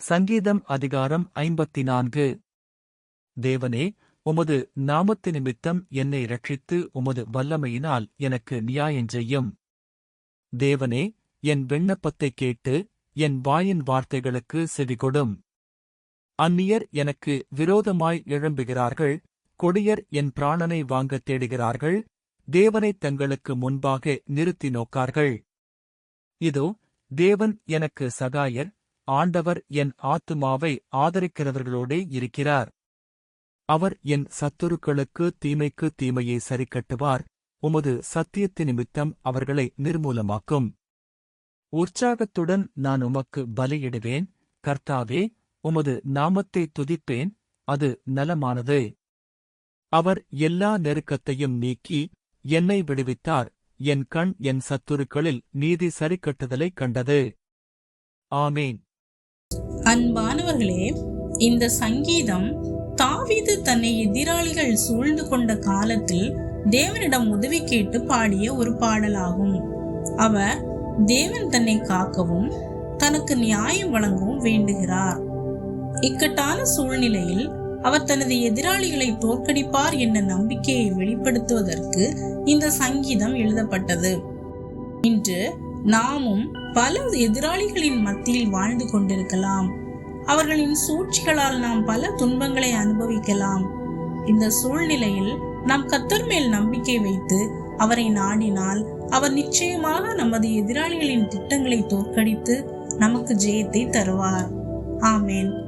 சங்கீதம் அதிகாரம் 54. தேவனே, உமது நாமத்து நிமித்தம் என்னை இரட்சித்து உமது வல்லமையினால் எனக்கு நியாயஞ்செய்யும். தேவனே, என் விண்ணப்பத்தைக் கேட்டு என் வாயின் வார்த்தைகளுக்கு செவிகொடும். அந்நியர் எனக்கு விரோதமாய் எழும்புகிறார்கள், கொடியர் என் பிராணனை வாங்கத் தேடுகிறார்கள், தேவனைத் தங்களுக்கு முன்பாக நிறுத்தி நோக்கார்கள். இதோ, தேவன் எனக்கு சகாயர், ஆண்டவர் என் ஆத்துமாவை ஆதரிக்கிறவர்களோடே இருக்கிறார். அவர் என் சத்துருக்களுக்கு தீமைக்கு தீமையை சரிக்கட்டுவார், உமது சத்தியத்து நிமித்தம் அவர்களை நிர்மூலமாக்கும். உற்சாகத்துடன் நான் உமக்கு பலியிடுவேன், கர்த்தாவே, உமது நாமத்தை துதிப்பேன், அது நலமானது. அவர் எல்லா நெருக்கத்தையும் நீக்கி என்னை விடுவித்தார், என் கண் என் சத்துருக்களில் நீதி சரிக்கட்டுதலைக் கண்டது. ஆமேன். அன்பானவர்களே, இந்த சங்கீதம் தாவீது தன்னை எதிராளிகள் சூழ்ந்து கொண்ட காலத்தில் தேவனிடம் உதவி கேட்டு பாடிய ஒரு பாடலாகும். அவர் தேவன் தன்னை காக்கவும் தனக்கு நியாயம் வழங்கவும் வேண்டுகிறார். இக்கட்டான சூழ்நிலையில் அவர் தனது எதிராளிகளை தோற்கடிப்பார் என்ற நம்பிக்கையை வெளிப்படுத்துவதற்கு இந்த சங்கீதம் எழுதப்பட்டது. இன்று நாமும் பல எதிராளிகளின் மத்தியில் வாழ்ந்து கொண்டிருக்கலாம். அவர்களின் சூழ்ச்சிகளால் நாம் பல துன்பங்களை அனுபவிக்கலாம். இந்த சூழ்நிலையில் நாம் கர்த்தர் மேல் நம்பிக்கை வைத்து அவரை நாடினால் அவர் நிச்சயமாக நமது எதிராளிகளின் திட்டங்களை தோற்கடித்து நமக்கு ஜெயத்தை தருவார். ஆமேன்.